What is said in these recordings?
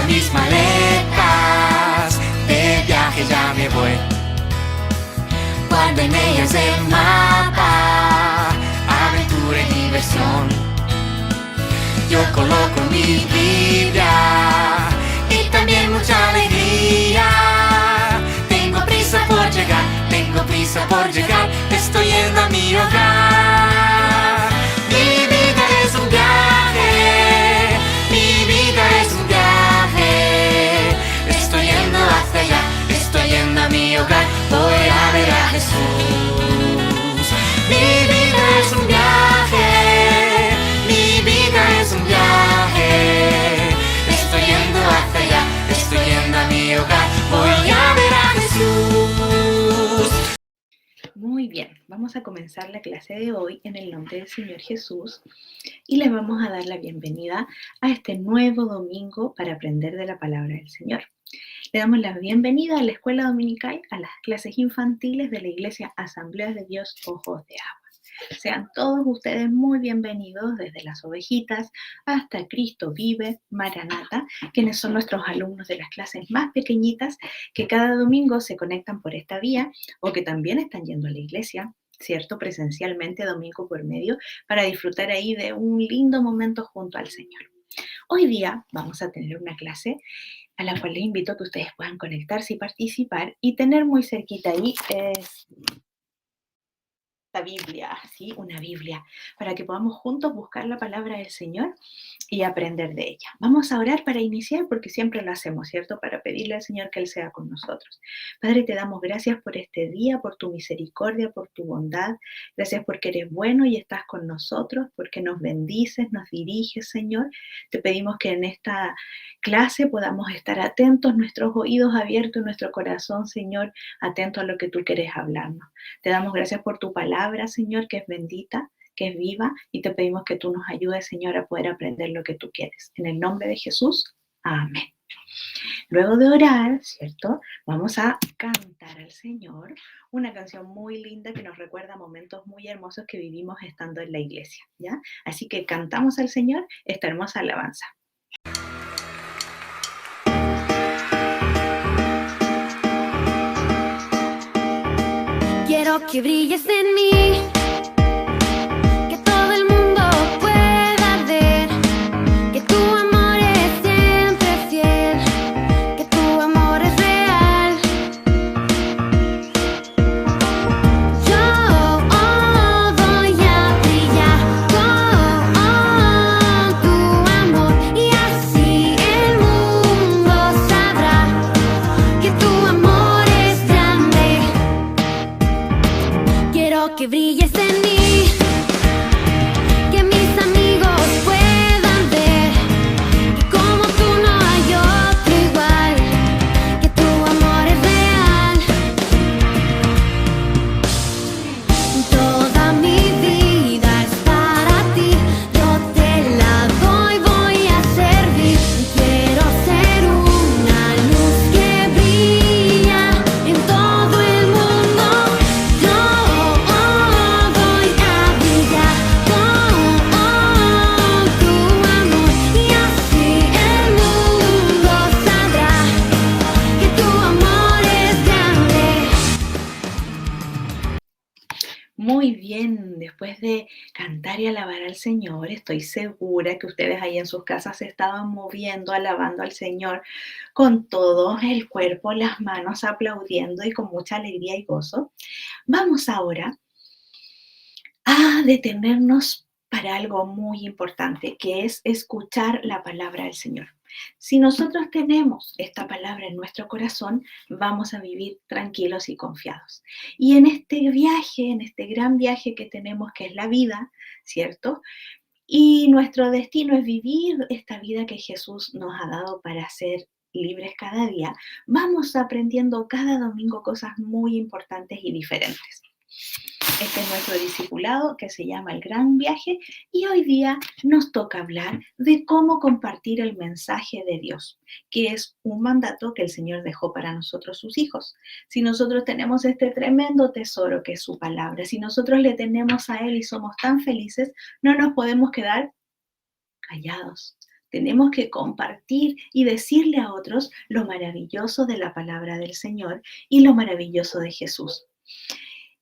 mis maletas, de viaje ya me voy. Guardo en ellas el mapa, aventura y diversión. Yo coloco mi Biblia y también mucha alegría. Tengo prisa por llegar, estoy yendo a mi hogar. Mi vida es un viaje, mi vida es un viaje. Estoy yendo hacia allá, estoy yendo a mi hogar. Voy a ver a Jesús. Mi vida es un viaje, mi vida es un viaje. Estoy yendo hacia allá, estoy yendo a mi hogar. Voy a ver a Jesús. Muy bien, vamos a comenzar la clase de hoy en el nombre del Señor Jesús y les vamos a dar la bienvenida a este nuevo domingo para aprender de la palabra del Señor. Le damos la bienvenida a la escuela dominical, a las clases infantiles de la Iglesia Asambleas de Dios Ojos de Agua. Sean todos ustedes muy bienvenidos desde las ovejitas hasta Cristo Vive, Maranata, quienes son nuestros alumnos de las clases más pequeñitas que cada domingo se conectan por esta vía o que también están yendo a la iglesia, ¿cierto? Presencialmente, domingo por medio, para disfrutar ahí de un lindo momento junto al Señor. Hoy día vamos a tener una clase a la cual les invito a que ustedes puedan conectarse y participar y tener muy cerquita ahí la Biblia, ¿sí? Una Biblia, para que podamos juntos buscar la palabra del Señor y aprender de ella. Vamos a orar para iniciar, porque siempre lo hacemos, ¿cierto? Para pedirle al Señor que Él sea con nosotros. Padre, te damos gracias por este día, por tu misericordia, por tu bondad. Gracias porque eres bueno y estás con nosotros, porque nos bendices, nos diriges, Señor. Te pedimos que en esta clase podamos estar atentos, nuestros oídos abiertos, nuestro corazón, Señor, atento a lo que tú quieres hablarnos. Te damos gracias por tu palabra, Señor, que es bendita, que es viva, y te pedimos que tú nos ayudes, Señor, a poder aprender lo que tú quieres. En el nombre de Jesús, amén. Luego de orar, ¿cierto? Vamos a cantar al Señor una canción muy linda que nos recuerda momentos muy hermosos que vivimos estando en la iglesia, ¿ya? Así que cantamos al Señor esta hermosa alabanza. Quiero que brilles en mí, que todo el mundo pueda ver, que tu amor es siempre fiel, que tu amor es real. Yo voy a brillar con tu amor y así el mundo sabrá que tu amor es grande. Quiero que brilles en mí, que mis amigos puedan ver, que como tú no hay otro igual, que tu amor es real. Toda mi vida es para ti, yo te la doy, voy a servir. Quiero ser una luz que brilla en todo el mundo. Yo voy a brillar con tu amor y así el mundo sabrá que tu amor es grande. Muy bien, después de cantar y alabar al Señor, estoy segura que ustedes ahí en sus casas se estaban moviendo, alabando al Señor con todo el cuerpo, las manos, aplaudiendo y con mucha alegría y gozo. Vamos ahora a detenernos para algo muy importante, que es escuchar la palabra del Señor. Si nosotros tenemos esta palabra en nuestro corazón, vamos a vivir tranquilos y confiados. Y en este viaje, en este gran viaje que tenemos, que es la vida, ¿cierto? Y nuestro destino es vivir esta vida que Jesús nos ha dado para ser libres cada día. Vamos aprendiendo cada domingo cosas muy importantes y diferentes. Este es nuestro discipulado que se llama El Gran Viaje y hoy día nos toca hablar de cómo compartir el mensaje de Dios, que es un mandato que el Señor dejó para nosotros sus hijos. Si nosotros tenemos este tremendo tesoro que es su palabra, si nosotros le tenemos a Él y somos tan felices, no nos podemos quedar callados. Tenemos que compartir y decirle a otros lo maravilloso de la palabra del Señor y lo maravilloso de Jesús.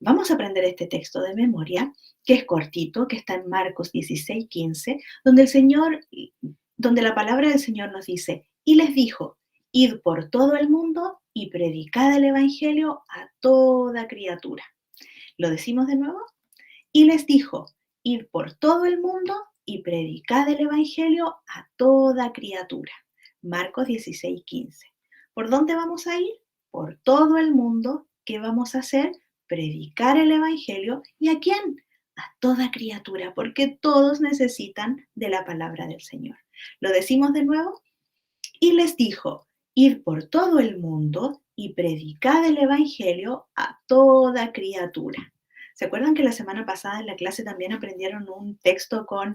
Vamos a aprender este texto de memoria, que es cortito, que está en Marcos 16:15, donde la palabra del Señor nos dice, y les dijo, id por todo el mundo y predicad el evangelio a toda criatura. ¿Lo decimos de nuevo? Y les dijo, id por todo el mundo y predicad el evangelio a toda criatura. Marcos 16:15. ¿Por dónde vamos a ir? Por todo el mundo. ¿Qué vamos a hacer? Predicar el evangelio. ¿Y a quién? A toda criatura, porque todos necesitan de la palabra del Señor. ¿Lo decimos de nuevo? Y les dijo, id por todo el mundo y predicad el evangelio a toda criatura. ¿Se acuerdan que la semana pasada en la clase también aprendieron un texto con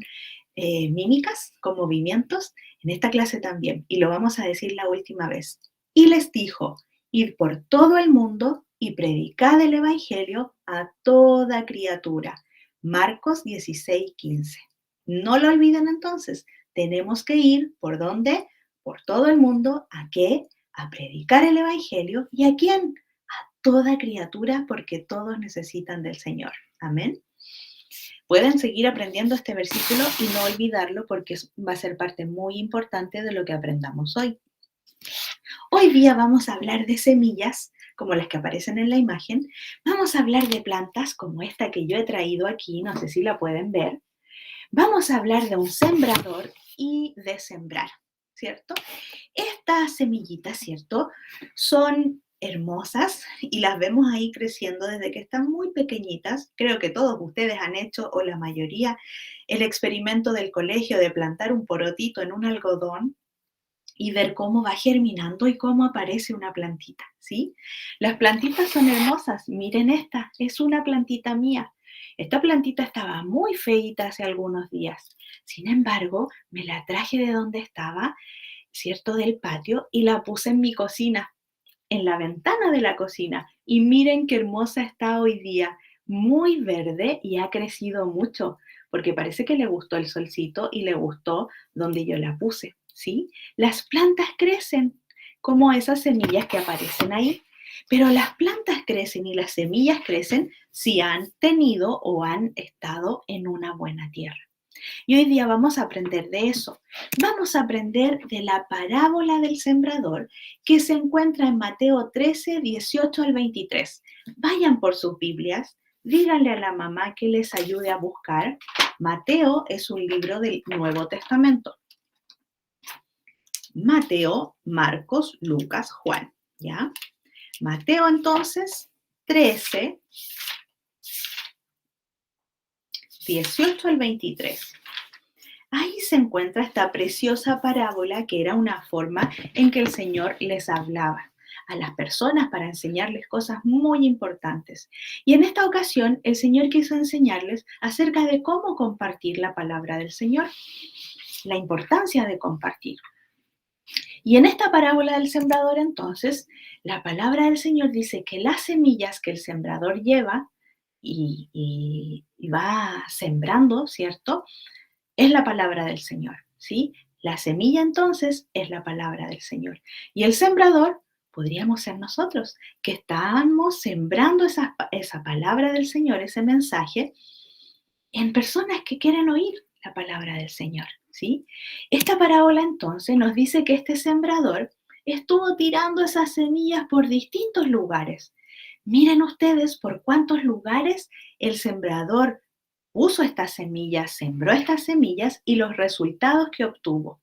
mímicas, con movimientos? En esta clase también, y lo vamos a decir la última vez. Y les dijo, id por todo el mundo y predicad el evangelio a toda criatura. Marcos 16:15. No lo olviden entonces, tenemos que ir, ¿por dónde? Por todo el mundo. ¿A qué? A predicar el evangelio. ¿Y a quién? A toda criatura, porque todos necesitan del Señor. Amén. Pueden seguir aprendiendo este versículo y no olvidarlo porque va a ser parte muy importante de lo que aprendamos hoy. Hoy día vamos a hablar de semillas, como las que aparecen en la imagen. Vamos a hablar de plantas como esta que yo he traído aquí, no sé si la pueden ver. Vamos a hablar de un sembrador y de sembrar, ¿cierto? Estas semillitas, ¿cierto? Son hermosas y las vemos ahí creciendo desde que están muy pequeñitas. Creo que todos ustedes han hecho, o la mayoría, el experimento del colegio de plantar un porotito en un algodón y ver cómo va germinando y cómo aparece una plantita, ¿sí? Las plantitas son hermosas. Miren esta, es una plantita mía. Esta plantita estaba muy feíta hace algunos días. Sin embargo, me la traje de donde estaba, ¿cierto? Del patio, y la puse en mi cocina, en la ventana de la cocina. Y miren qué hermosa está hoy día, muy verde y ha crecido mucho, porque parece que le gustó el solcito y le gustó donde yo la puse, ¿sí? Las plantas crecen como esas semillas que aparecen ahí, pero las plantas crecen y las semillas crecen si han tenido o han estado en una buena tierra. Y hoy día vamos a aprender de eso. Vamos a aprender de la parábola del sembrador que se encuentra en Mateo 13, 18 al 23. Vayan por sus Biblias, díganle a la mamá que les ayude a buscar. Mateo es un libro del Nuevo Testamento. Mateo, Marcos, Lucas, Juan, ¿ya? Mateo entonces 13, 18 al 23. Ahí se encuentra esta preciosa parábola que era una forma en que el Señor les hablaba a las personas para enseñarles cosas muy importantes. Y en esta ocasión el Señor quiso enseñarles acerca de cómo compartir la palabra del Señor, la importancia de compartir. Y en esta parábola del sembrador entonces, la palabra del Señor dice que las semillas que el sembrador lleva y va sembrando, ¿cierto? Es la palabra del Señor, ¿sí? La semilla entonces es la palabra del Señor. Y el sembrador podríamos ser nosotros, que estamos sembrando esa palabra del Señor, ese mensaje, en personas que quieren oír la palabra del Señor, ¿sí? Esta parábola entonces nos dice que este sembrador estuvo tirando esas semillas por distintos lugares. Miren ustedes por cuántos lugares el sembrador puso estas semillas, sembró estas semillas y los resultados que obtuvo.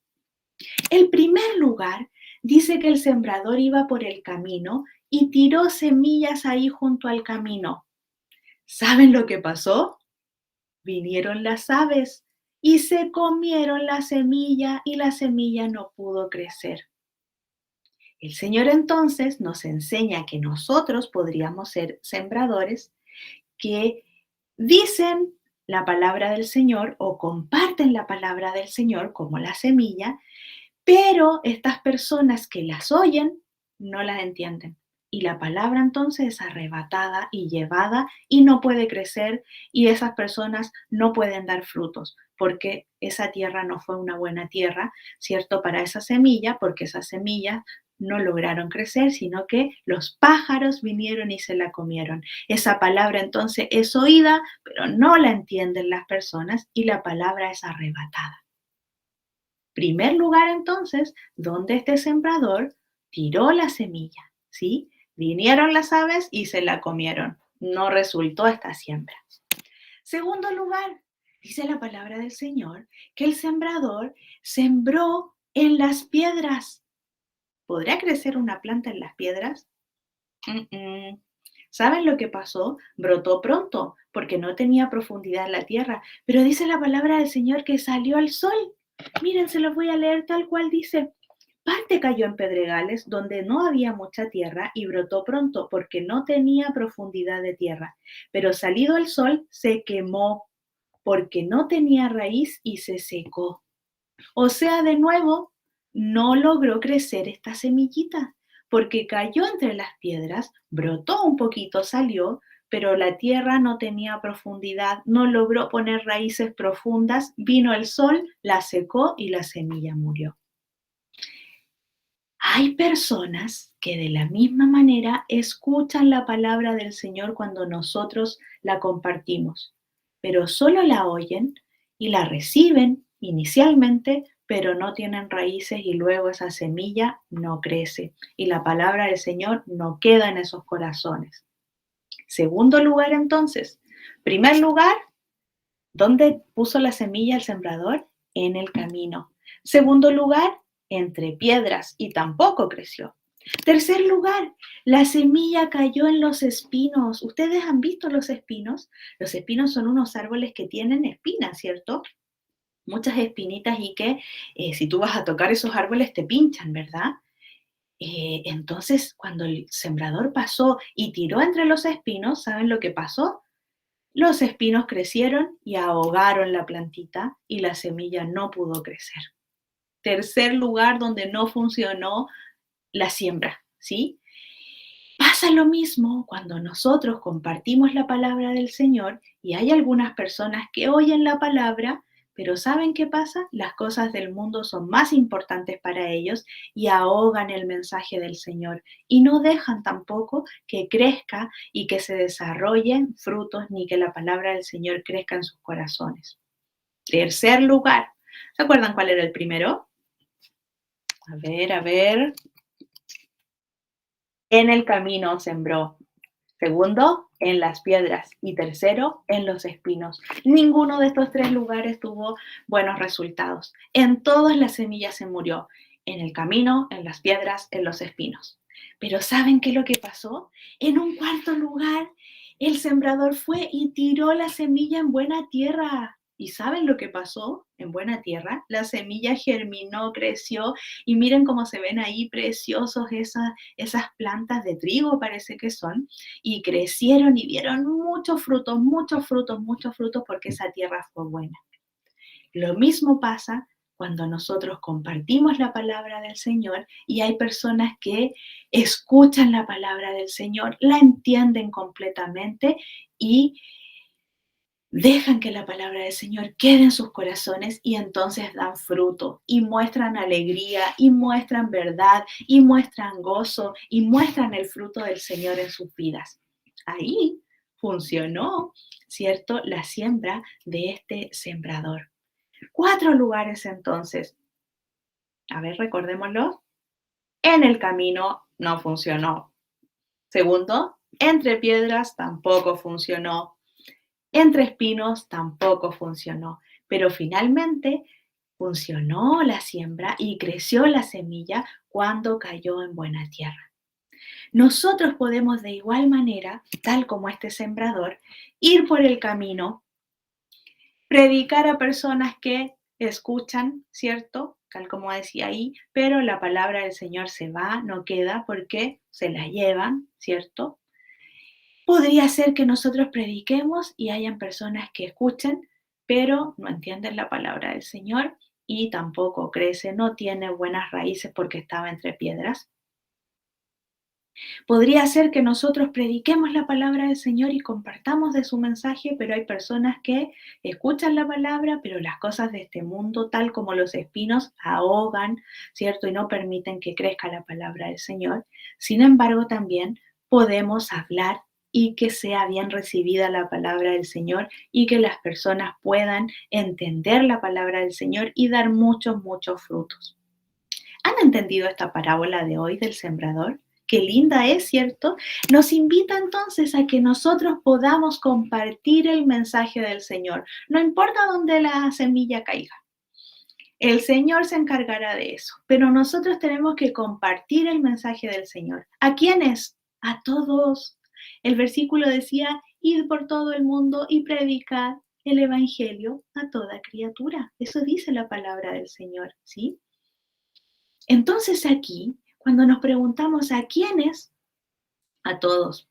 El primer lugar dice que el sembrador iba por el camino y tiró semillas ahí junto al camino. ¿Saben lo que pasó? Vinieron las aves y se comieron la semilla y la semilla no pudo crecer. El Señor entonces nos enseña que nosotros podríamos ser sembradores que dicen la palabra del Señor o comparten la palabra del Señor como la semilla, pero estas personas que las oyen no las entienden. Y la palabra entonces es arrebatada y llevada y no puede crecer y esas personas no pueden dar frutos porque esa tierra no fue una buena tierra, ¿cierto? Para esa semilla, porque esas semillas no lograron crecer, sino que los pájaros vinieron y se la comieron. Esa palabra entonces es oída, pero no la entienden las personas y la palabra es arrebatada. Primer lugar entonces, donde este sembrador tiró la semilla, ¿sí? Vinieron las aves y se la comieron. No resultó esta siembra. Segundo lugar, dice la palabra del Señor que el sembrador sembró en las piedras. ¿Podrá crecer una planta en las piedras? Mm-mm. ¿Saben lo que pasó? Brotó pronto porque no tenía profundidad en la tierra, pero dice la palabra del Señor que salió al sol. Miren, se los voy a leer tal cual dice. Parte cayó en pedregales donde no había mucha tierra y brotó pronto porque no tenía profundidad de tierra. Pero salido el sol se quemó porque no tenía raíz y se secó. O sea, de nuevo, no logró crecer esta semillita porque cayó entre las piedras, brotó un poquito, salió, pero la tierra no tenía profundidad, no logró poner raíces profundas, vino el sol, la secó y la semilla murió. Hay personas que de la misma manera escuchan la palabra del Señor cuando nosotros la compartimos, pero solo la oyen y la reciben inicialmente, pero no tienen raíces y luego esa semilla no crece y la palabra del Señor no queda en esos corazones. Segundo lugar entonces, primer lugar, ¿dónde puso la semilla el sembrador? En el camino. Segundo lugar, entre piedras y tampoco creció. Tercer lugar, la semilla cayó en los espinos. ¿Ustedes han visto los espinos? Los espinos son unos árboles que tienen espinas, ¿cierto? Muchas espinitas y que si tú vas a tocar esos árboles te pinchan, ¿verdad? Entonces, cuando el sembrador pasó y tiró entre los espinos, ¿saben lo que pasó? Los espinos crecieron y ahogaron la plantita y la semilla no pudo crecer. Tercer lugar donde no funcionó la siembra, ¿sí? Pasa lo mismo cuando nosotros compartimos la palabra del Señor y hay algunas personas que oyen la palabra, pero ¿saben qué pasa? Las cosas del mundo son más importantes para ellos y ahogan el mensaje del Señor y no dejan tampoco que crezca y que se desarrollen frutos ni que la palabra del Señor crezca en sus corazones. Tercer lugar, ¿se acuerdan cuál era el primero? A ver. En el camino sembró. Segundo, en las piedras. Y tercero, en los espinos. Ninguno de estos tres lugares tuvo buenos resultados. En todas las semillas se murió. En el camino, en las piedras, en los espinos. Pero ¿saben qué es lo que pasó? En un cuarto lugar, el sembrador fue y tiró la semilla en buena tierra. ¿Y saben lo que pasó en buena tierra? La semilla germinó, creció y miren cómo se ven ahí preciosos esas plantas de trigo, parece que son, y crecieron y dieron muchos frutos, muchos frutos, muchos frutos porque esa tierra fue buena. Lo mismo pasa cuando nosotros compartimos la palabra del Señor y hay personas que escuchan la palabra del Señor, la entienden completamente y dejan que la palabra del Señor quede en sus corazones y entonces dan fruto y muestran alegría y muestran verdad y muestran gozo y muestran el fruto del Señor en sus vidas. Ahí funcionó, ¿cierto?, la siembra de este sembrador. 4 lugares entonces. A ver, recordémoslo. En el camino no funcionó. Segundo, entre piedras tampoco funcionó. Entre espinos tampoco funcionó, pero finalmente funcionó la siembra y creció la semilla cuando cayó en buena tierra. Nosotros podemos de igual manera, tal como este sembrador, ir por el camino, predicar a personas que escuchan, ¿cierto? Tal como decía ahí, pero la palabra del Señor se va, no queda porque se la llevan, ¿cierto? Podría ser que nosotros prediquemos y hayan personas que escuchen, pero no entienden la palabra del Señor y tampoco crece, no tiene buenas raíces porque estaba entre piedras. Podría ser que nosotros prediquemos la palabra del Señor y compartamos de su mensaje, pero hay personas que escuchan la palabra, pero las cosas de este mundo, tal como los espinos, ahogan, ¿cierto? Y no permiten que crezca la palabra del Señor. Sin embargo, también podemos hablar y que sea bien recibida la palabra del Señor y que las personas puedan entender la palabra del Señor y dar muchos, muchos frutos. ¿Han entendido esta parábola de hoy del sembrador? Qué linda es, ¿cierto? Nos invita entonces a que nosotros podamos compartir el mensaje del Señor, no importa dónde la semilla caiga. El Señor se encargará de eso, pero nosotros tenemos que compartir el mensaje del Señor. ¿A quiénes? A todos. El versículo decía, id por todo el mundo y predicad el evangelio a toda criatura. Eso dice la palabra del Señor, ¿sí? Entonces aquí, cuando nos preguntamos a quiénes, a todos.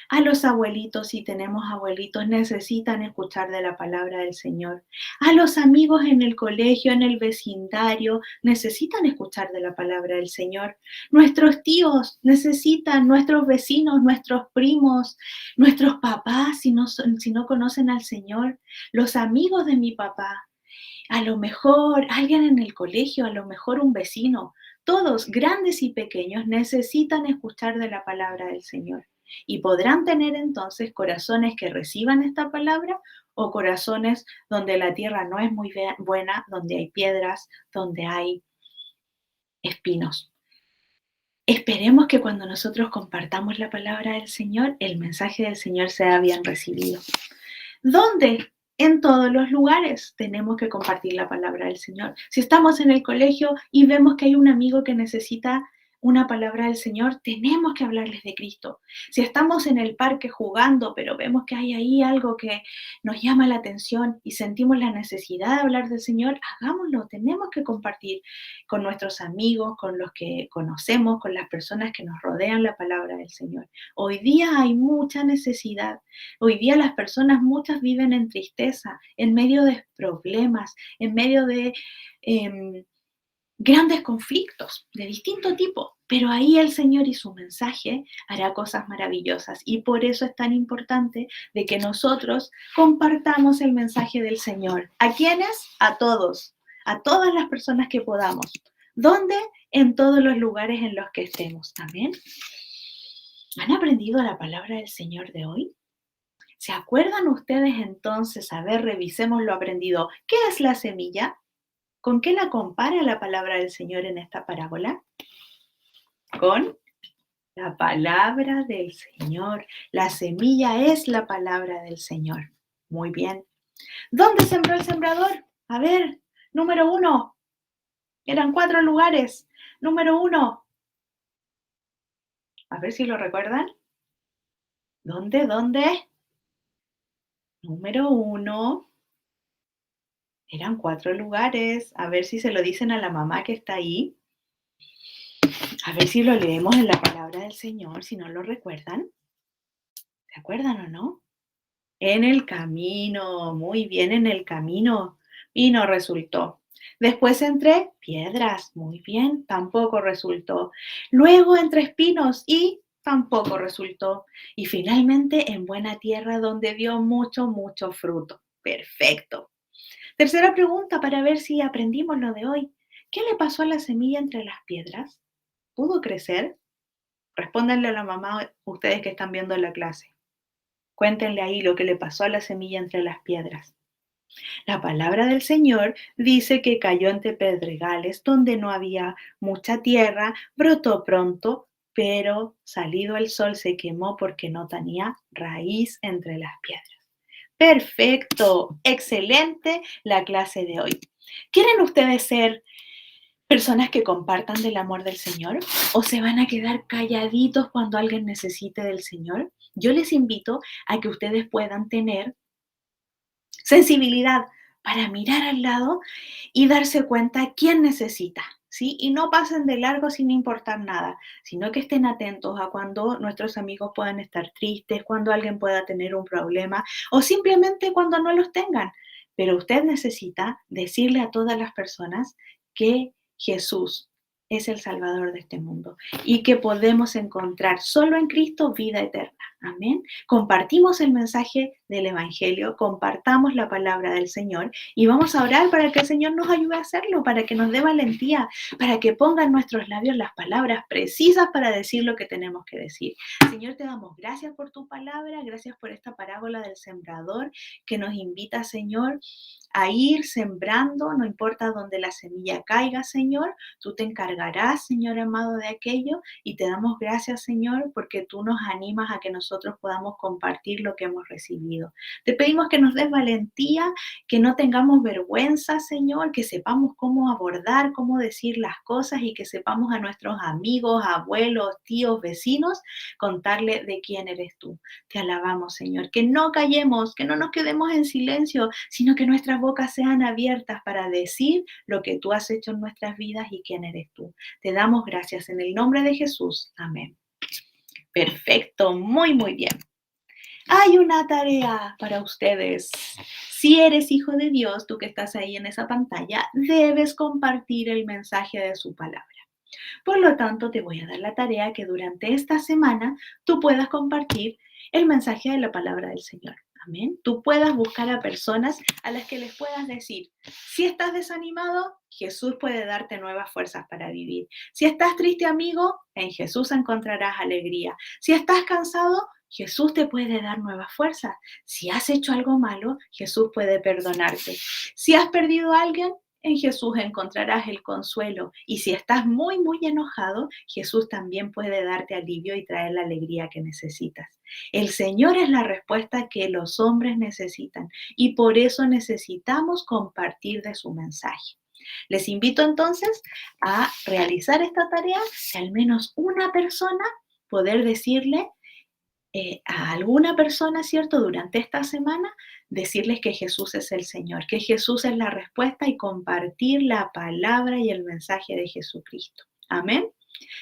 A los abuelitos, si tenemos abuelitos, necesitan escuchar de la palabra del Señor. A los amigos en el colegio, en el vecindario, necesitan escuchar de la palabra del Señor. Nuestros tíos necesitan, nuestros vecinos, nuestros primos, nuestros papás, si no conocen al Señor. Los amigos de mi papá. A lo mejor alguien en el colegio, a lo mejor un vecino. Todos, grandes y pequeños, necesitan escuchar de la palabra del Señor. Y podrán tener entonces corazones que reciban esta palabra o corazones donde la tierra no es muy buena, donde hay piedras, donde hay espinos. Esperemos que cuando nosotros compartamos la palabra del Señor, el mensaje del Señor sea bien recibido. ¿Dónde? En todos los lugares tenemos que compartir la palabra del Señor. Si estamos en el colegio y vemos que hay un amigo que necesita una palabra del Señor, tenemos que hablarles de Cristo. Si estamos en el parque jugando, pero vemos que hay ahí algo que nos llama la atención y sentimos la necesidad de hablar del Señor, hagámoslo. Tenemos que compartir con nuestros amigos, con los que conocemos, con las personas que nos rodean la palabra del Señor. Hoy día hay mucha necesidad. Hoy día las personas, muchas viven en tristeza, en medio de problemas, en medio de grandes conflictos de distinto tipo, pero ahí el Señor y su mensaje hará cosas maravillosas y por eso es tan importante de que nosotros compartamos el mensaje del Señor. ¿A quiénes? A todas las personas que podamos. ¿Dónde? En todos los lugares en los que estemos. Amén. ¿Han aprendido la palabra del Señor de hoy? ¿Se acuerdan ustedes entonces? A ver, revisemos lo aprendido. ¿Qué es la semilla? ¿Con qué la compara la palabra del Señor en esta parábola? Con la palabra del Señor. La semilla es la palabra del Señor. Muy bien. ¿Dónde sembró el sembrador? A ver, número 1. Eran 4 lugares. Número 1. A ver si lo recuerdan. ¿Dónde? Número 1. Eran 4 lugares. A ver si se lo dicen a la mamá que está ahí. A ver si lo leemos en la palabra del Señor, si no lo recuerdan. ¿Se acuerdan o no? En el camino, muy bien, en el camino. Y no resultó. Después entre piedras, muy bien, tampoco resultó. Luego entre espinos y tampoco resultó. Y finalmente en buena tierra donde dio mucho, mucho fruto. Perfecto. Tercera pregunta para ver si aprendimos lo de hoy. ¿Qué le pasó a la semilla entre las piedras? ¿Pudo crecer? Respóndanle a la mamá ustedes que están viendo la clase. Cuéntenle ahí lo que le pasó a la semilla entre las piedras. La palabra del Señor dice que cayó entre pedregales donde no había mucha tierra, brotó pronto, pero salido el sol se quemó porque no tenía raíz entre las piedras. Perfecto, excelente la clase de hoy. ¿Quieren ustedes ser personas que compartan del amor del Señor o se van a quedar calladitos cuando alguien necesite del Señor? Yo les invito a que ustedes puedan tener sensibilidad para mirar al lado y darse cuenta quién necesita, ¿sí? Y no pasen de largo sin importar nada, sino que estén atentos a cuando nuestros amigos puedan estar tristes, cuando alguien pueda tener un problema o simplemente cuando no los tengan. Pero usted necesita decirle a todas las personas que Jesús es el Salvador de este mundo y que podemos encontrar solo en Cristo vida eterna. Amén. Compartimos el mensaje del Evangelio, compartamos la palabra del Señor y vamos a orar para que el Señor nos ayude a hacerlo, para que nos dé valentía, para que ponga en nuestros labios las palabras precisas para decir lo que tenemos que decir. Señor, te damos gracias por tu palabra, gracias por esta parábola del sembrador que nos invita, Señor, a ir sembrando, no importa dónde la semilla caiga, Señor, tú te encargarás, Señor amado, de aquello y te damos gracias, Señor, porque tú nos animas a que nosotros podamos compartir lo que hemos recibido. Te pedimos que nos des valentía, que no tengamos vergüenza, Señor, que sepamos cómo abordar, cómo decir las cosas y que sepamos a nuestros amigos, abuelos, tíos, vecinos, contarle de quién eres tú. Te alabamos, Señor, que no callemos, que no nos quedemos en silencio, sino que nuestras bocas sean abiertas para decir lo que tú has hecho en nuestras vidas y quién eres tú. Te damos gracias en el nombre de Jesús. Amén. Perfecto, muy, muy bien. Hay una tarea para ustedes. Si eres hijo de Dios, tú que estás ahí en esa pantalla, debes compartir el mensaje de su palabra. Por lo tanto, te voy a dar la tarea que durante esta semana tú puedas compartir el mensaje de la palabra del Señor. Amén. Tú puedas buscar a personas a las que les puedas decir, si estás desanimado, Jesús puede darte nuevas fuerzas para vivir. Si estás triste, amigo, en Jesús encontrarás alegría. Si estás cansado, Jesús te puede dar nuevas fuerzas. Si has hecho algo malo, Jesús puede perdonarte. Si has perdido a alguien, en Jesús encontrarás el consuelo. Y si estás muy, muy enojado, Jesús también puede darte alivio y traer la alegría que necesitas. El Señor es la respuesta que los hombres necesitan y por eso necesitamos compartir de su mensaje. Les invito entonces a realizar esta tarea de al menos una persona, poder decirle a alguna persona, ¿cierto? Durante esta semana, decirles que Jesús es el Señor, que Jesús es la respuesta y compartir la palabra y el mensaje de Jesucristo. Amén.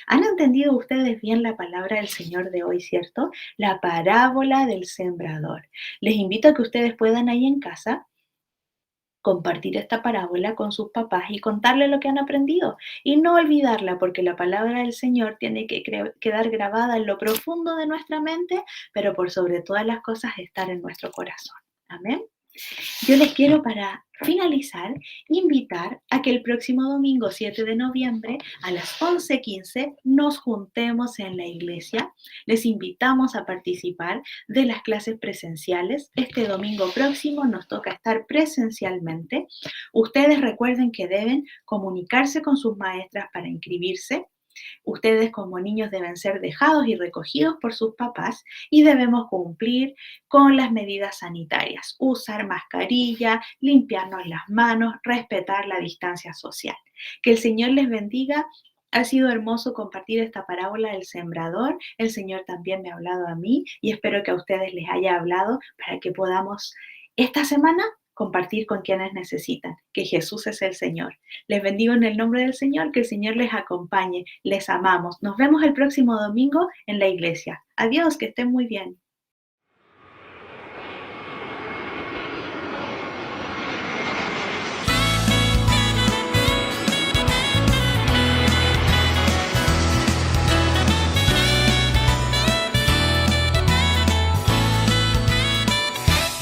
¿Han entendido ustedes bien la palabra del Señor de hoy, cierto? La parábola del sembrador. Les invito a que ustedes puedan ahí en casa compartir esta parábola con sus papás y contarle lo que han aprendido y no olvidarla porque la palabra del Señor tiene que quedar grabada en lo profundo de nuestra mente, pero por sobre todas las cosas estar en nuestro corazón. Amén. Yo les quiero para finalizar invitar a que el próximo domingo 7 de noviembre a las 11:15 nos juntemos en la iglesia. Les invitamos a participar de las clases presenciales. Este domingo próximo nos toca estar presencialmente. Ustedes recuerden que deben comunicarse con sus maestras para inscribirse. Ustedes como niños deben ser dejados y recogidos por sus papás y debemos cumplir con las medidas sanitarias, usar mascarilla, limpiarnos las manos, respetar la distancia social. Que el Señor les bendiga. Ha sido hermoso compartir esta parábola del sembrador. El Señor también me ha hablado a mí y espero que a ustedes les haya hablado para que podamos esta semana compartir con quienes necesitan, que Jesús es el Señor. Les bendigo en el nombre del Señor, que el Señor les acompañe, les amamos. Nos vemos el próximo domingo en la iglesia. Adiós, que estén muy bien.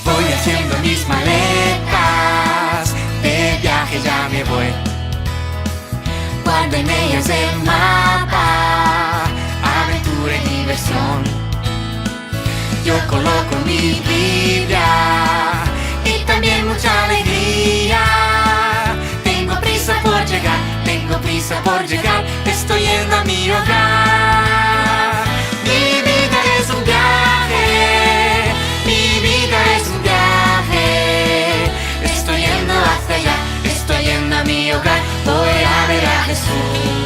Voy haciendo mis maletas, de viaje ya me voy. Guardo en ellas el mapa, aventura y diversión. Yo coloco mi Biblia y también mucha alegría. Tengo prisa por llegar, estoy yendo a mi hogar. Mi vida es un viaje, mi vida es un viaje. Estoy yendo hacia allá, estoy yendo a mi hogar. Voy a ver a Jesús.